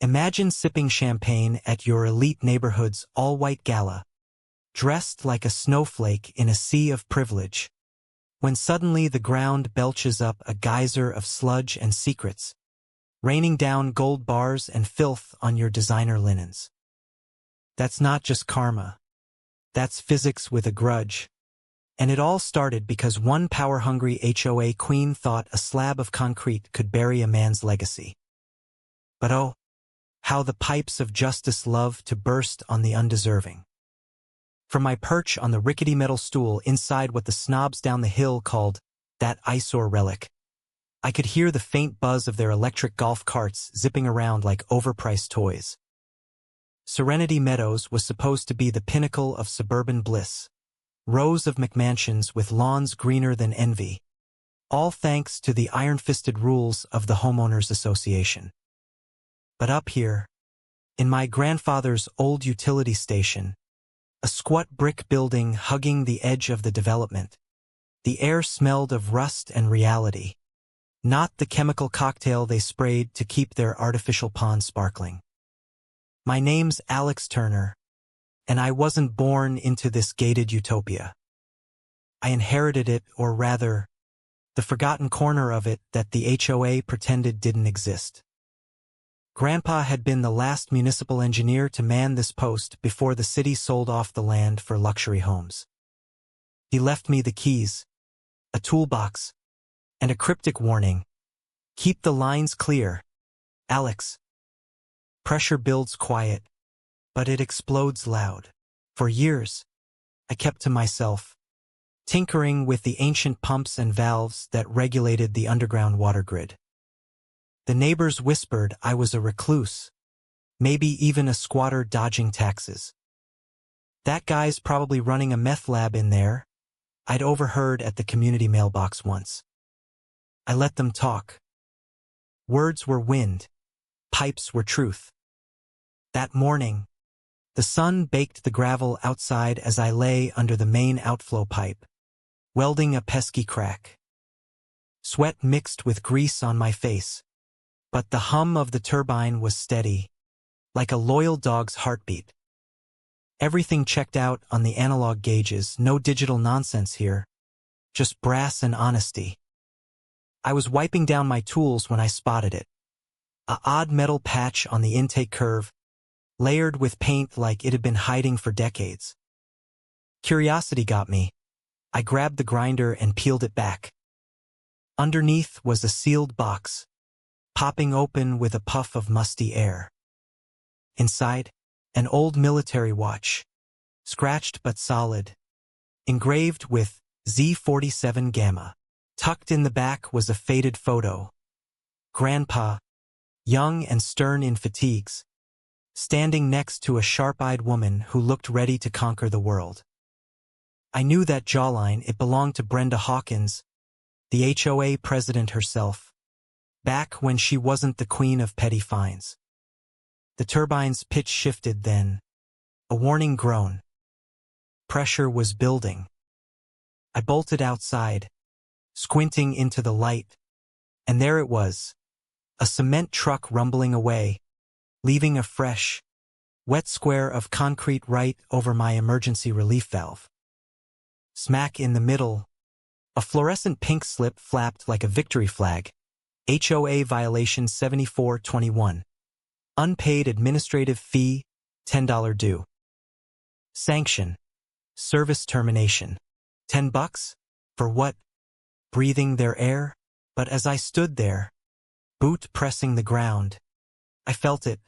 Imagine sipping champagne at your elite neighborhood's all-white gala, dressed like a snowflake in a sea of privilege, when suddenly the ground belches up a geyser of sludge and secrets, raining down gold bars and filth on your designer linens. That's not just karma. That's physics with a grudge. And it all started because one power-hungry HOA queen thought a slab of concrete could bury a man's legacy. But oh, how the pipes of justice love to burst on the undeserving. From my perch on the rickety metal stool inside what the snobs down the hill called that eyesore relic, I could hear the faint buzz of their electric golf carts zipping around like overpriced toys. Serenity Meadows was supposed to be the pinnacle of suburban bliss. Rows of McMansions with lawns greener than envy. All thanks to the iron-fisted rules of the Homeowners Association. But up here, in my grandfather's old utility station, a squat brick building hugging the edge of the development, the air smelled of rust and reality, not the chemical cocktail they sprayed to keep their artificial pond sparkling. My name's Alex Turner, and I wasn't born into this gated utopia. I inherited it, or rather, the forgotten corner of it that the HOA pretended didn't exist. Grandpa had been the last municipal engineer to man this post before the city sold off the land for luxury homes. He left me the keys, a toolbox, and a cryptic warning. Keep the lines clear, Alex. Pressure builds quiet, but it explodes loud. For years, I kept to myself, tinkering with the ancient pumps and valves that regulated the underground water grid. The neighbors whispered I was a recluse, maybe even a squatter dodging taxes. That guy's probably running a meth lab in there, I'd overheard at the community mailbox once. I let them talk. Words were wind, pipes were truth. That morning, the sun baked the gravel outside as I lay under the main outflow pipe, welding a pesky crack. Sweat mixed with grease on my face, but the hum of the turbine was steady, like a loyal dog's heartbeat. Everything checked out on the analog gauges, no digital nonsense here, just brass and honesty. I was wiping down my tools when I spotted it. An odd metal patch on the intake curve, layered with paint like it had been hiding for decades. Curiosity got me. I grabbed the grinder and peeled it back. Underneath was a sealed box, popping open with a puff of musty air. Inside, an old military watch, scratched but solid, engraved with Z47 Gamma. Tucked in the back was a faded photo. Grandpa, young and stern in fatigues, standing next to a sharp-eyed woman who looked ready to conquer the world. I knew that jawline. It belonged to Brenda Hawkins, the HOA president herself, back when she wasn't the queen of petty fines. The turbine's pitch shifted then, a warning groan. Pressure was building. I bolted outside, squinting into the light, and there it was, a cement truck rumbling away, leaving a fresh, wet square of concrete right over my emergency relief valve. Smack in the middle, a fluorescent pink slip flapped like a victory flag. HOA violation 7421. Unpaid administrative fee, $10 due. Sanction. Service termination. $10? For what? Breathing their air? But as I stood there, boot pressing the ground, I felt it,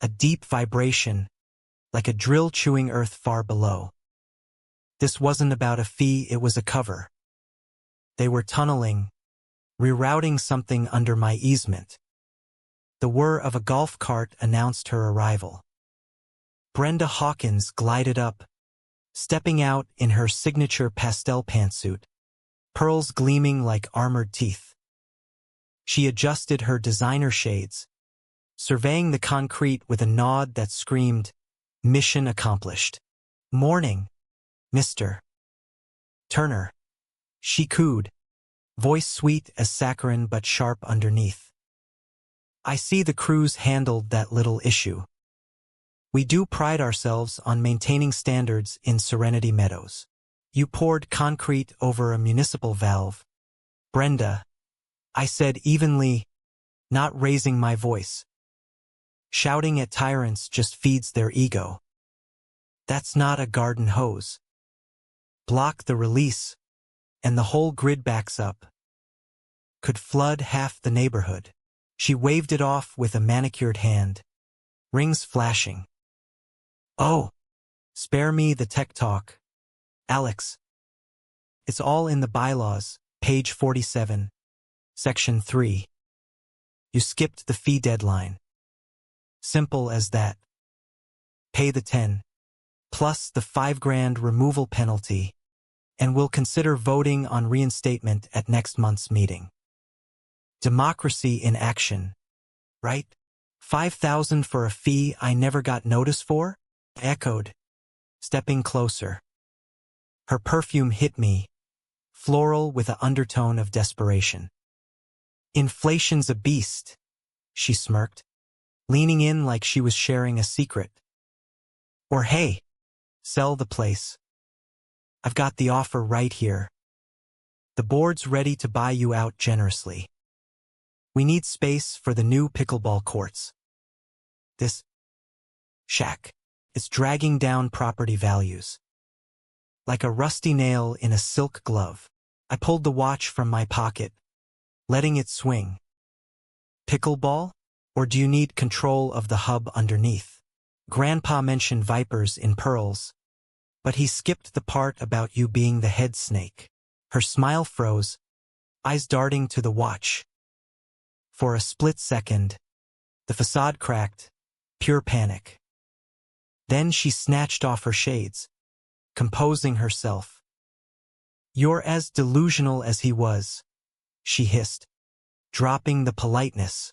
a deep vibration, like a drill chewing earth far below. This wasn't about a fee, it was a cover. They were tunneling, rerouting something under my easement. The whir of a golf cart announced her arrival. Brenda Hawkins glided up, stepping out in her signature pastel pantsuit, pearls gleaming like armored teeth. She adjusted her designer shades, surveying the concrete with a nod that screamed, "Mission accomplished." "Morning, Mr. Turner," she cooed, voice sweet as saccharin but sharp underneath. I see the crews handled that little issue. We do pride ourselves on maintaining standards in Serenity Meadows. You poured concrete over a municipal valve. Brenda, I said evenly, not raising my voice. Shouting at tyrants just feeds their ego. That's not a garden hose. Block the release, and the whole grid backs up. Could flood half the neighborhood. She waved it off with a manicured hand. Rings flashing. Oh, spare me the tech talk. Alex. It's all in the bylaws, page 47, section 3. You skipped the fee deadline. Simple as that. Pay the 10, plus the $5,000 removal penalty, and we'll consider voting on reinstatement at next month's meeting. Democracy in action, right? $5,000 for a fee I never got notice for? I echoed, stepping closer. Her perfume hit me, floral with an undertone of desperation. Inflation's a beast, she smirked, leaning in like she was sharing a secret. Or hey, sell the place. I've got the offer right here. The board's ready to buy you out generously. We need space for the new pickleball courts. This shack, it's dragging down property values. Like a rusty nail in a silk glove, I pulled the watch from my pocket, letting it swing. Pickleball? Or do you need control of the hub underneath? Grandpa mentioned vipers in pearls, but he skipped the part about you being the head snake. Her smile froze, eyes darting to the watch. For a split second, the facade cracked, pure panic. Then she snatched off her shades, composing herself. You're as delusional as he was, she hissed, dropping the politeness.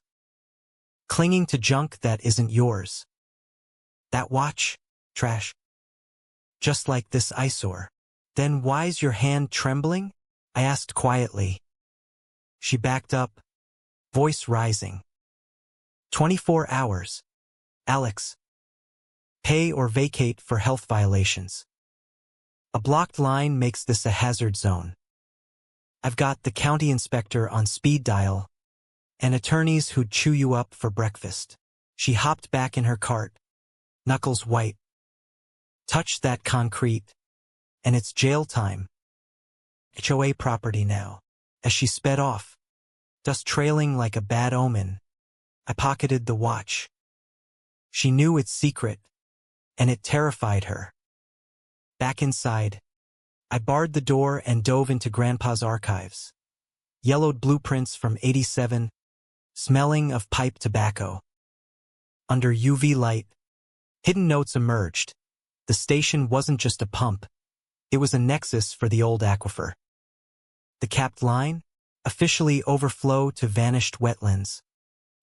Clinging to junk that isn't yours. That watch? Trash. Just like this eyesore. Then why's your hand trembling? I asked quietly. She backed up, voice rising. 24 hours. Alex. Pay or vacate for health violations. A blocked line makes this a hazard zone. I've got the county inspector on speed dial, and attorneys who'd chew you up for breakfast. She hopped back in her cart, knuckles white. Touch that concrete, and it's jail time. HOA property now. As she sped off, dust trailing like a bad omen, I pocketed the watch. She knew its secret, and it terrified her. Back inside, I barred the door and dove into Grandpa's archives. Yellowed blueprints from '87, smelling of pipe tobacco. Under UV light, hidden notes emerged. The station wasn't just a pump. It was a nexus for the old aquifer. The capped line? Officially overflow to vanished wetlands.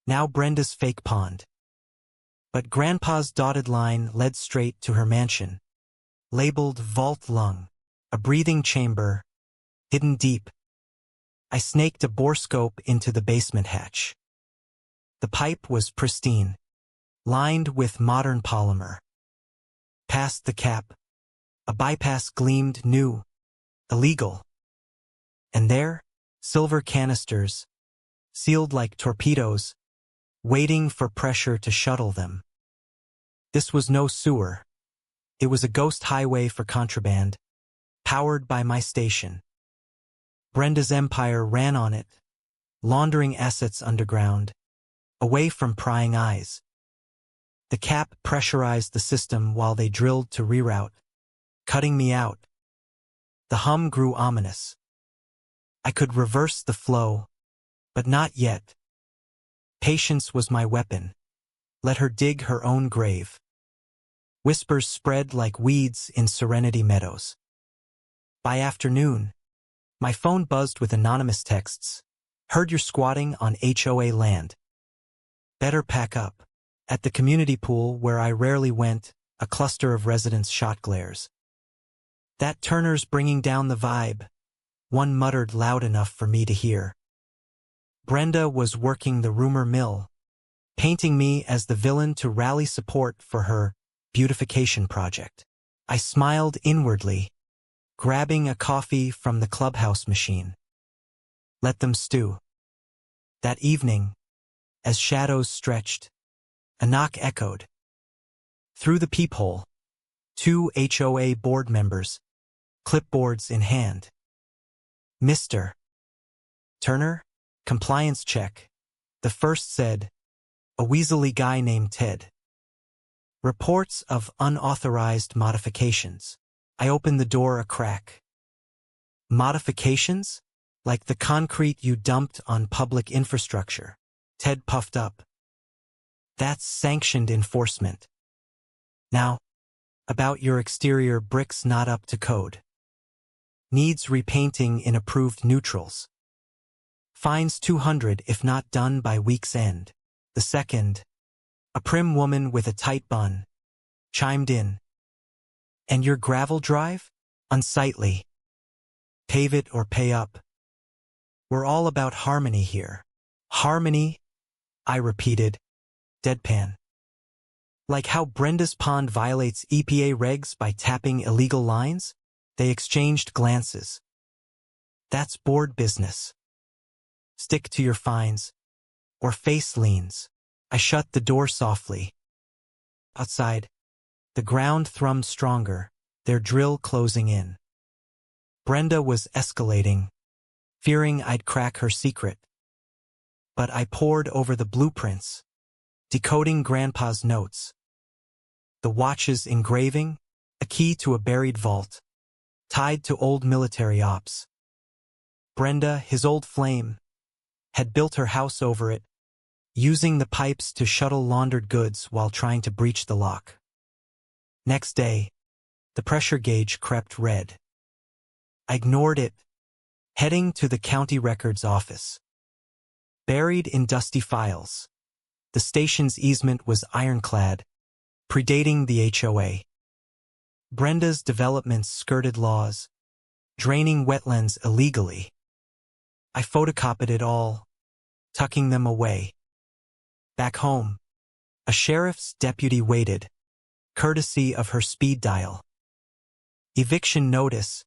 Now Brenda's fake pond. But Grandpa's dotted line led straight to her mansion. Labeled Vault Lung, a breathing chamber, hidden deep. I snaked a borescope into the basement hatch. The pipe was pristine, lined with modern polymer. Past the cap, a bypass gleamed new, illegal. And there, silver canisters, sealed like torpedoes, waiting for pressure to shuttle them. This was no sewer. It was a ghost highway for contraband, powered by my station. Brenda's empire ran on it, laundering assets underground, away from prying eyes. The cap pressurized the system while they drilled to reroute, cutting me out. The hum grew ominous. I could reverse the flow, but not yet. Patience was my weapon. Let her dig her own grave. Whispers spread like weeds in Serenity Meadows. By afternoon, my phone buzzed with anonymous texts. Heard you're squatting on HOA land. Better pack up. At the community pool where I rarely went, a cluster of residents shot glares. That Turner's bringing down the vibe, one muttered loud enough for me to hear. Brenda was working the rumor mill, painting me as the villain to rally support for her beautification project. I smiled inwardly, grabbing a coffee from the clubhouse machine. Let them stew. That evening, as shadows stretched, a knock echoed. Through the peephole, 2 HOA board members, clipboards in hand. Mr. Turner? Compliance check. The first said, a weaselly guy named Ted. Reports of unauthorized modifications. I opened the door a crack. Modifications? Like the concrete you dumped on public infrastructure. Ted puffed up. That's sanctioned enforcement. Now, about your exterior bricks not up to code. Needs repainting in approved neutrals. Fines $200 if not done by week's end. The second, a prim woman with a tight bun, chimed in. And your gravel drive? Unsightly. Pave it or pay up. We're all about harmony here. Harmony? I repeated, deadpan. Like how Brenda's pond violates EPA regs by tapping illegal lines? They exchanged glances. That's board business. Stick to your fines, or face liens. I shut the door softly. Outside, the ground thrummed stronger, their drill closing in. Brenda was escalating, fearing I'd crack her secret. But I pored over the blueprints, decoding Grandpa's notes. The watch's engraving, a key to a buried vault, tied to old military ops. Brenda, his old flame, had built her house over it, using the pipes to shuttle laundered goods while trying to breach the lock. Next day, the pressure gauge crept red. I ignored it, heading to the county records office. Buried in dusty files, the station's easement was ironclad, predating the HOA. Brenda's developments skirted laws, draining wetlands illegally. I photocopied it all, tucking them away. Back home, a sheriff's deputy waited, courtesy of her speed dial. Eviction notice,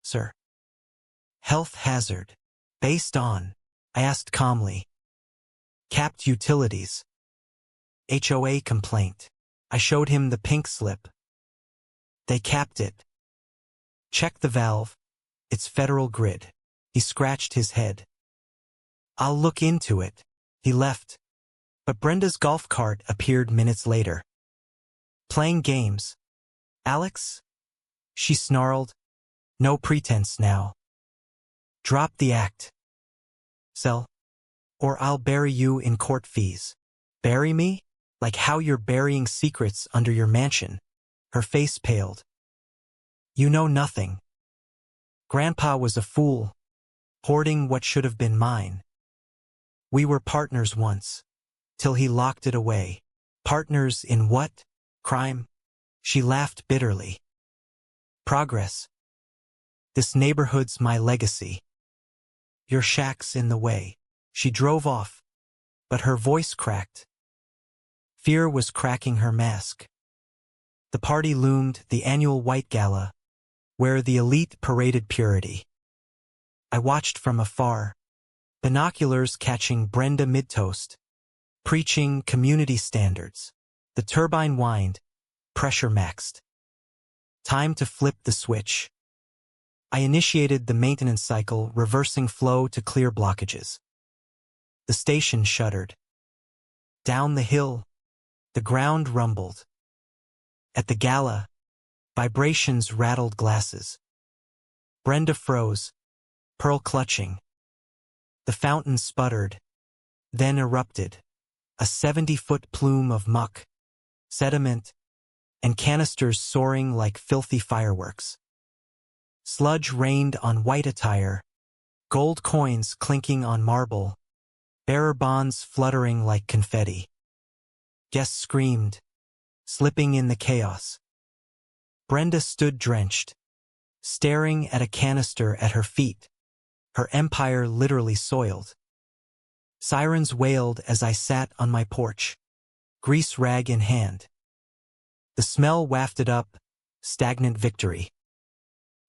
sir. Health hazard. Based on, I asked calmly. Capped utilities. HOA complaint. I showed him the pink slip. They capped it. Check the valve. It's federal grid. He scratched his head. I'll look into it. He left. But Brenda's golf cart appeared minutes later. Playing games. Alex? She snarled. No pretense now. Drop the act. Sell. Or I'll bury you in court fees. Bury me? Like how you're burying secrets under your mansion. Her face paled. You know nothing. Grandpa was a fool, hoarding what should have been mine. We were partners once, till he locked it away. Partners in what? Crime? She laughed bitterly. Progress. This neighborhood's my legacy. Your shack's in the way. She drove off, but her voice cracked. Fear was cracking her mask. The party loomed, the annual White Gala, where the elite paraded purity. I watched from afar, binoculars catching Brenda mid-toast, preaching community standards. The turbine whined, pressure maxed. Time to flip the switch. I initiated the maintenance cycle, reversing flow to clear blockages. The station shuddered. Down the hill, the ground rumbled. At the gala, vibrations rattled glasses. Brenda froze, pearl clutching. The fountain sputtered, then erupted, a 70-foot plume of muck, sediment, and canisters soaring like filthy fireworks. Sludge rained on white attire, gold coins clinking on marble, bearer bonds fluttering like confetti. Guests screamed, slipping in the chaos. Brenda stood drenched, staring at a canister at her feet, her empire literally soiled. Sirens wailed as I sat on my porch, grease rag in hand. The smell wafted up, stagnant victory.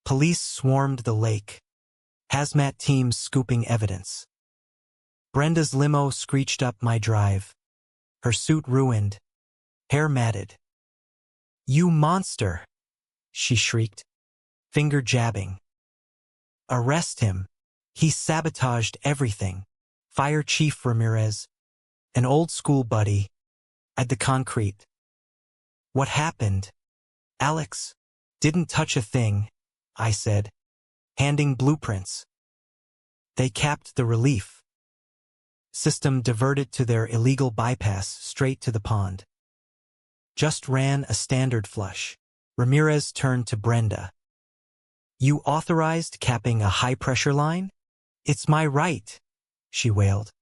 Police swarmed the lake, hazmat teams scooping evidence. Brenda's limo screeched up my drive, her suit ruined, hair matted. "You monster!" she shrieked, finger jabbing. "Arrest him. He sabotaged everything." Fire Chief Ramirez, an old school buddy, at the concrete. "What happened?" "Alex didn't touch a thing," I said, handing blueprints. "They capped the relief system, diverted to their illegal bypass straight to the pond. Just ran a standard flush." Ramirez turned to Brenda. "You authorized capping a high-pressure line?" "It's my right," she wailed.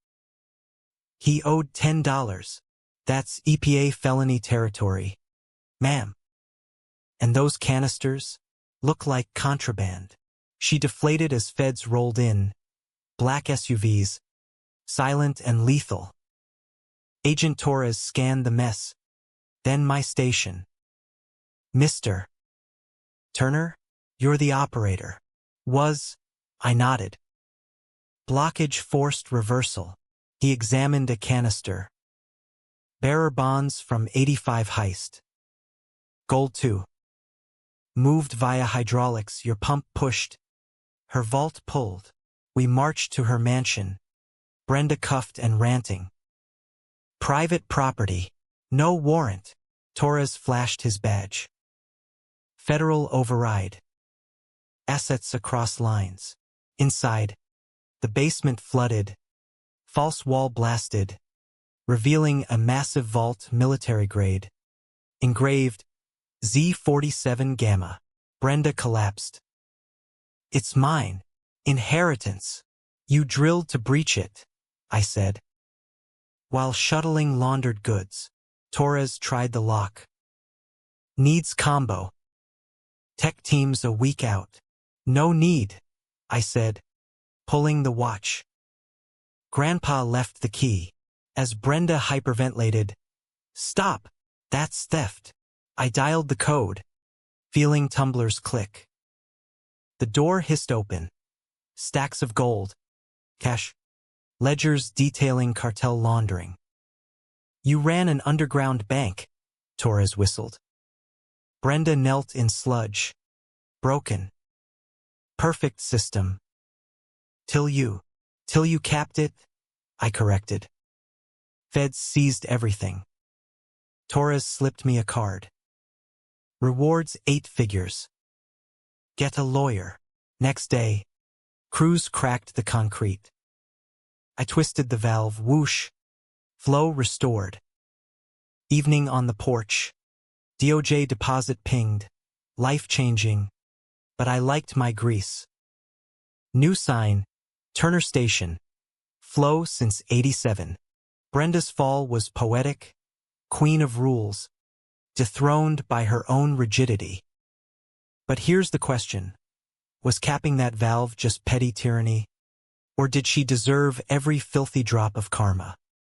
"He owed $10. That's EPA felony territory, ma'am. And those canisters look like contraband." She deflated as feds rolled in, black SUVs, silent and lethal. Agent Torres scanned the mess, then my station. "Mr. Turner, you're the operator." "Was." I nodded. "Blockage forced reversal." He examined a canister. "Bearer bonds from 85 heist. Gold 2. Moved via hydraulics, your pump pushed. Her vault pulled." We marched to her mansion, Brenda cuffed and ranting. "Private property. No warrant." Torres flashed his badge. "Federal override. Assets across lines." Inside, the basement flooded, false wall blasted, revealing a massive vault, military grade. Engraved, Z-47 Gamma. Brenda collapsed. "It's mine. Inheritance." "You drilled to breach it," I said. While shuttling laundered goods, Torres tried the lock. "Needs combo. Tech team's a week out." "No need," I said, pulling the watch. Grandpa left the key. As Brenda hyperventilated, "Stop! That's theft." I dialed the code, feeling tumblers click. The door hissed open. Stacks of gold, cash, ledgers detailing cartel laundering. "You ran an underground bank," Torres whistled. Brenda knelt in sludge. "Broken. Perfect system. Till you capped it," I corrected. "Feds seized everything." Torres slipped me a card. "Rewards 8 figures. Get a lawyer." Next day, crews cracked the concrete. I twisted the valve, whoosh, flow restored. Evening on the porch. DOJ deposit pinged, life-changing, but I liked my grease. New sign, Turner Station. Flow since '87. Brenda's fall was poetic, queen of rules, dethroned by her own rigidity. But here's the question. Was capping that valve just petty tyranny? Or did she deserve every filthy drop of karma?